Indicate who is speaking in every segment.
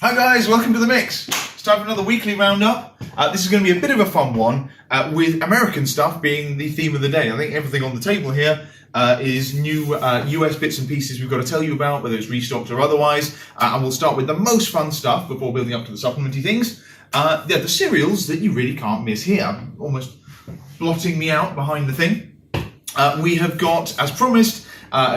Speaker 1: Hi guys, welcome to the mix. It's time for another weekly roundup. This is going to be a bit of a fun one, with American stuff being the theme of the day. I think everything on the table here is new US bits and pieces we've got to tell you about, whether it's restocked or otherwise. And we'll start with the most fun stuff before building up to the supplementy things. The cereals that you really can't miss here. I'm almost blotting me out behind the thing. We have got, as promised,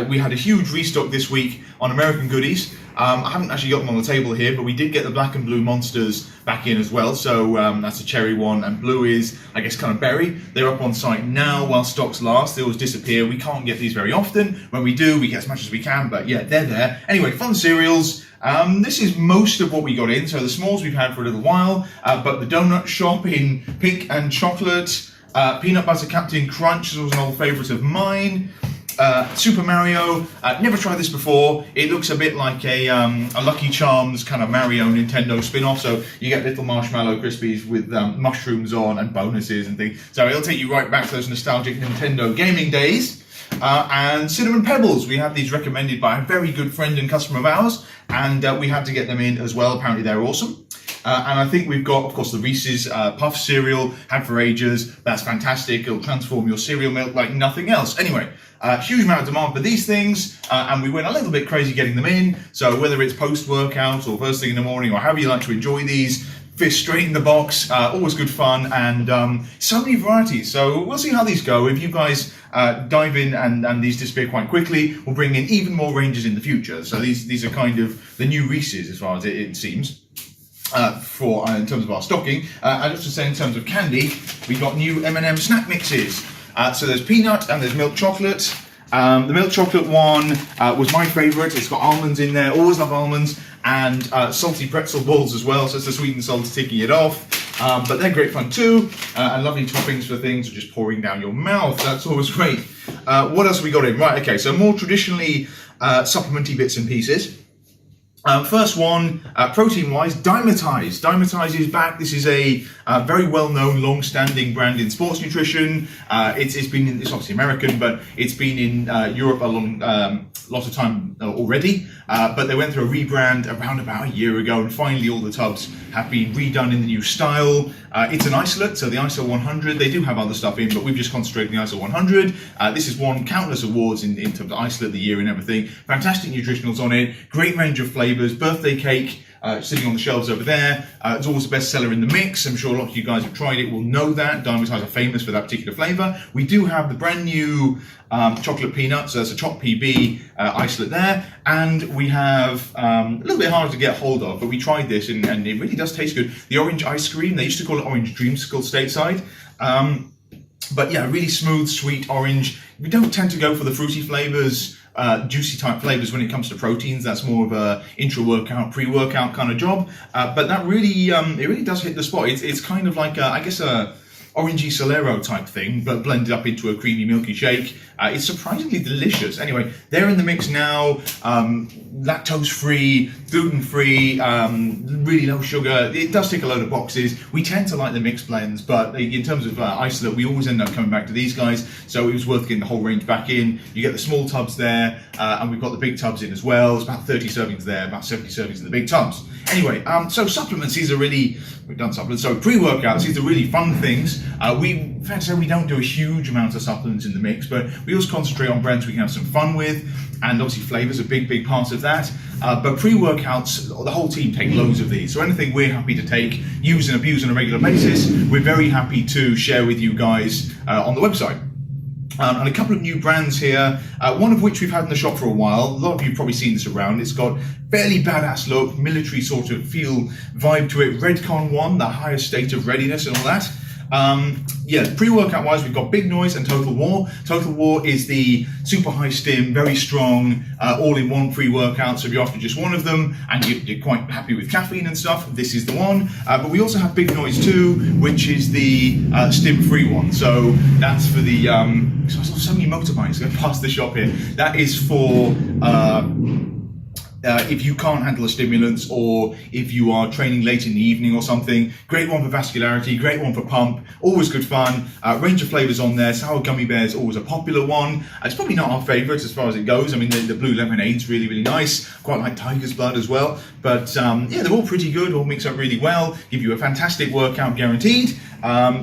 Speaker 1: we had a huge restock this week on American goodies. I haven't actually got them on the table here, but we did get the black and blue monsters back in as well. So that's a cherry one, and blue is, I guess, kind of berry. They're up on site now while stocks last. They always disappear. We can't get these very often. When we do, we get as much as we can, but yeah, they're there. Anyway, fun cereals. This is most of what we got in. So the smalls we've had for a little while, but the donut shop in pink and chocolate, peanut butter Captain Crunch was an old favourite of mine. Super Mario, never tried this before. It looks a bit like a Lucky Charms kind of Mario Nintendo spin-off, so you get little marshmallow crispies with mushrooms on and bonuses and things. So it'll take you right back to those nostalgic Nintendo gaming days. And Cinnamon Pebbles, we had these recommended by a very good friend and customer of ours, and we had to get them in as well. Apparently they're awesome. And I think we've got, of course, the Reese's Puff cereal, had for ages. That's fantastic. It'll transform your cereal milk like nothing else. Anyway, huge amount of demand for these things, and we went a little bit crazy getting them in. So whether it's post-workout or first thing in the morning or however you like to enjoy these, fish straight in the box, always good fun, and so many varieties. So we'll see how these go. If you guys dive in and these disappear quite quickly, we'll bring in even more ranges in the future. So these are kind of the new Reese's as far as it seems. In terms of our stocking, and just to say in terms of candy, we got new M&M snack mixes. So there's peanut and there's milk chocolate. The milk chocolate one was my favourite. It's got almonds in there. Always love almonds, and salty pretzel balls as well. So it's the sweet and salty ticking it off. But they're great fun too, and lovely toppings for things just pouring down your mouth. That's always great. What else have we got in? Right, okay. So more traditionally supplementy bits and pieces. First one, protein-wise, Dymatize. Dymatize is back. This is a very well-known, long-standing brand in sports nutrition. It's obviously American, but it's been in Europe a lot of time already. But they went through a rebrand around about a year ago, and finally all the tubs have been redone in the new style. It's an isolate, so the ISO 100. They do have other stuff in, but we've just concentrated on the ISO 100. This has won countless awards in terms of isolate of the year and everything. Fantastic nutritionals on it. Great range of flavors. Birthday cake. Sitting on the shelves over there. It's always the best seller in the mix. I'm sure a lot of you guys have tried it will know that. Dymatize are famous for that particular flavour. We do have the brand new chocolate peanut, so that's a choc PB isolate there. And we have a little bit harder to get hold of, but we tried this and it really does taste good. The orange ice cream, they used to call it orange dreamsicle stateside. But yeah, really smooth, sweet orange. We don't tend to go for the fruity flavours, juicy type flavours when it comes to proteins. That's more of a intra-workout, pre-workout kind of job. But that really, it really does hit the spot. It's kind of like, I guess, a orangey Solero type thing, but blended up into a creamy, milky shake. It's surprisingly delicious. Anyway, they're in the mix now. Lactose-free, gluten-free, really low sugar. It does tick a load of boxes. We tend to like the mixed blends, but in terms of isolate, we always end up coming back to these guys. So it was worth getting the whole range back in. You get the small tubs there, and we've got the big tubs in as well. There's about 30 servings there, about 70 servings in the big tubs. Anyway, so supplements, these are really, we've done supplements, so pre-workouts, these are really fun things. In fact, so we don't do a huge amount of supplements in the mix, but we always concentrate on brands we can have some fun with, and obviously flavours are a big part of that. But pre-workouts, the whole team take loads of these, so anything we're happy to take, use and abuse on a regular basis, we're very happy to share with you guys on the website. And a couple of new brands here, one of which we've had in the shop for a while. A lot of you have probably seen this around. It's got fairly badass look, military sort of feel vibe to it. Redcon 1, the highest state of readiness and all that. Yeah, pre-workout wise, we've got Big Noise and Total War. Total War is the super high stim, very strong, all-in-one pre-workout. So if you're after just one of them and you're quite happy with caffeine and stuff, this is the one. But we also have Big Noise 2, which is the stim-free one. So that's for the, so many motorbikes going past the shop here. That is for if you can't handle a stimulant, or if you are training late in the evening or something. Great one for vascularity, great one for pump, always good fun. Range of flavors on there. Sour gummy bears, always a popular one. It's probably not our favorite as far as it goes. I mean, the blue lemonade's really, really nice. Quite like tiger's blood as well. But yeah, they're all pretty good, all mix up really well, give you a fantastic workout guaranteed.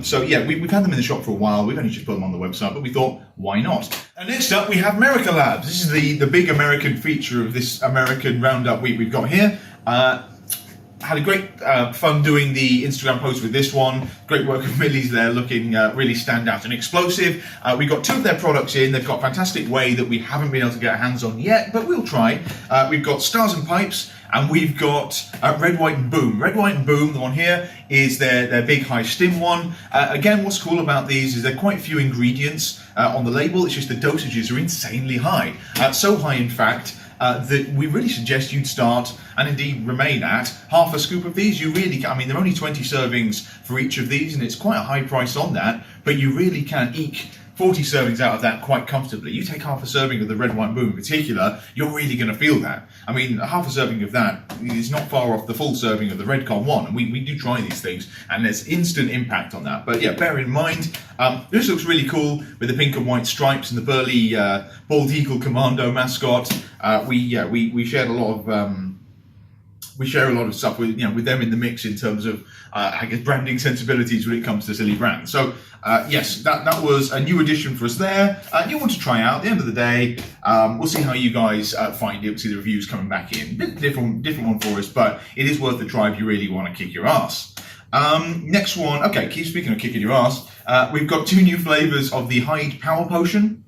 Speaker 1: So yeah, we've had them in the shop for a while. We've only just put them on the website, but we thought, why not? And next up, we have Merica Labz. This is the big American feature of this American Roundup week we've got here. Had a great fun doing the Instagram post with this one. Great work of Millie's there, looking really stand out and explosive. We got 2 of their products in. They've got fantastic whey that we haven't been able to get our hands on yet, but we'll try. We've got Stars and Pipes, and we've got Red, White and Boom. Red, White and Boom, the one here, is their big high stim one. Again, what's cool about these is there are quite few ingredients on the label. It's just the dosages are insanely high. So high, in fact, that we really suggest you'd start, and indeed remain at, half a scoop of these. You really can, I mean, there are only 20 servings for each of these, and it's quite a high price on that, but you really can eke 40 servings out of that quite comfortably. You take half a serving of the Red, White, Boom in particular, you're really going to feel that. I mean, half a serving of that is not far off the full serving of the Redcon one, and we do try these things, and there's instant impact on that. But yeah, bear in mind, this looks really cool with the pink and white stripes and the burly bald eagle commando mascot. We shared a lot of we share a lot of stuff with with them in the mix in terms of I guess branding sensibilities when it comes to silly brands. So yes, that was a new addition for us there. New one to try out. At the end of the day, we'll see how you guys find it. We'll see the reviews coming back in. Bit different one for us, but it is worth the try if you really want to kick your ass. Next one. Okay, keep speaking of kicking your ass. We've got 2 new flavors of the Hyde Power Potion.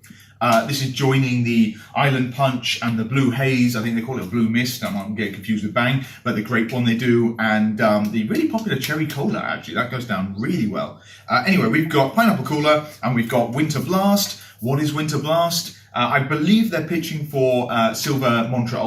Speaker 1: This is joining the Island Punch and the Blue Haze. I think they call it a Blue Mist. I'm not getting confused with Bang, but the grape one they do, and the really popular Cherry Cola, actually. That goes down really well. Anyway, we've got Pineapple Cooler, and we've got Winter Blast. What is Winter Blast? I believe they're pitching for Silver Monster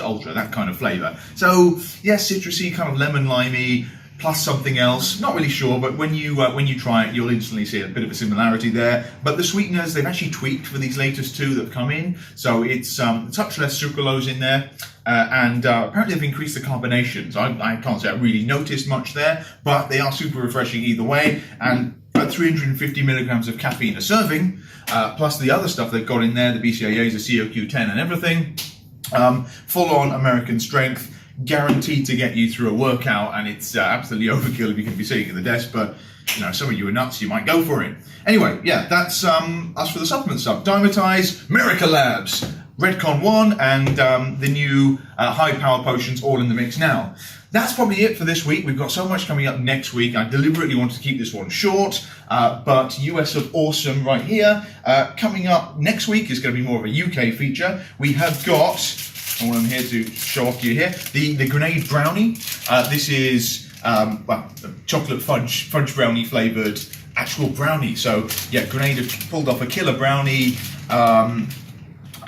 Speaker 1: Ultra, that kind of flavour. So, yes, citrusy, kind of lemon limey, plus something else, not really sure, but when you try it, you'll instantly see a bit of a similarity there. But the sweeteners, they've actually tweaked for these latest 2 that have come in, so it's a touch less sucralose in there, and apparently they've increased the carbonations. I can't say I really noticed much there, but they are super refreshing either way, and at 350 milligrams of caffeine a serving, plus the other stuff they've got in there, the BCAAs, the CoQ10 and everything, full-on American strength, guaranteed to get you through a workout, and it's absolutely overkill if you can be sitting at the desk, but some of you are nuts, you might go for it. Anyway, yeah, that's us for the supplement stuff. Dymatize, Merica Labz, Redcon 1, and the new high power potions all in the mix now. That's probably it for this week. We've got so much coming up next week. I deliberately wanted to keep this one short, but US of Awesome right here. Coming up next week is going to be more of a UK feature. We have got, what I'm here to show off to you here, the Grenade Brownie. This is well, chocolate fudge brownie flavoured actual brownie. So yeah, Grenade have pulled off a killer brownie,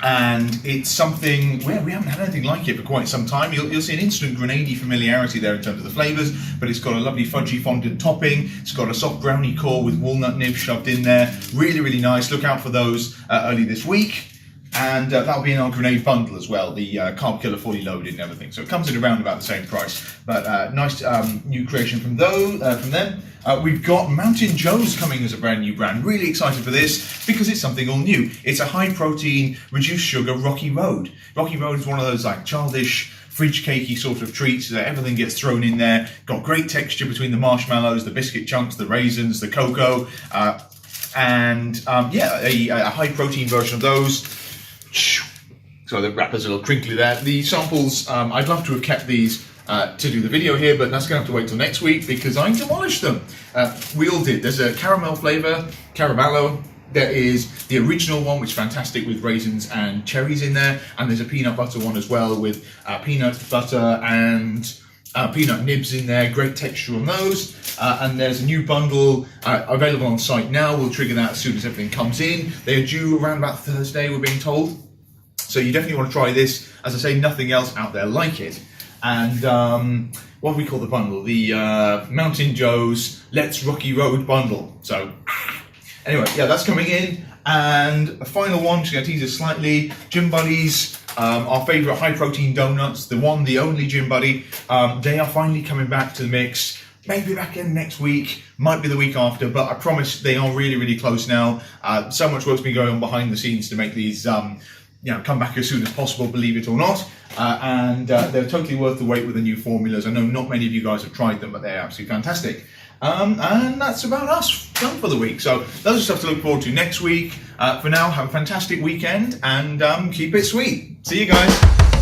Speaker 1: and it's something where we haven't had anything like it for quite some time. You'll see an instant Grenade-y familiarity there in terms of the flavours, but it's got a lovely fudgy fondant topping. It's got a soft brownie core with walnut nibs shoved in there. Really, really nice. Look out for those early this week. And that'll be in our Grenade bundle as well, the Carb Killer fully loaded and everything. So it comes in around about the same price. But nice new creation from them. We've got Mountain Joe's coming as a brand new brand. Really excited for this because it's something all new. It's a high protein, reduced sugar Rocky Road. Rocky Road is one of those like childish, fridge cakey sort of treats that everything gets thrown in there. Got great texture between the marshmallows, the biscuit chunks, the raisins, the cocoa. And yeah, a high protein version of those. So the wrapper's a little crinkly there. The samples, I'd love to have kept these to do the video here, but that's going to have to wait till next week because I demolished them. We all did. There's a caramel flavour, Caramello. There is the original one, which is fantastic with raisins and cherries in there. And there's a peanut butter one as well with peanut butter and peanut nibs in there. Great texture on those. And there's a new bundle available on site now. We'll trigger that as soon as everything comes in. They are due around about Thursday, we're being told. So you definitely want to try this. As I say, nothing else out there like it. And what do we call the bundle? The Mountain Joe's Let's Rocky Road bundle. So anyway, yeah, that's coming in. And a final one, just going to tease it slightly. Gym Buddies our favourite high protein donuts, the one, the only Gym Buddy, they are finally coming back to the mix. Maybe back in next week, might be the week after, but I promise they are really, really close now. So much work's been going on behind the scenes to make these come back as soon as possible, believe it or not. And they're totally worth the wait with the new formulas. I know not many of you guys have tried them, but they're absolutely fantastic. And that's about us done for the week. So those are stuff to look forward to next week. For now, have a fantastic weekend and keep it sweet. See you guys.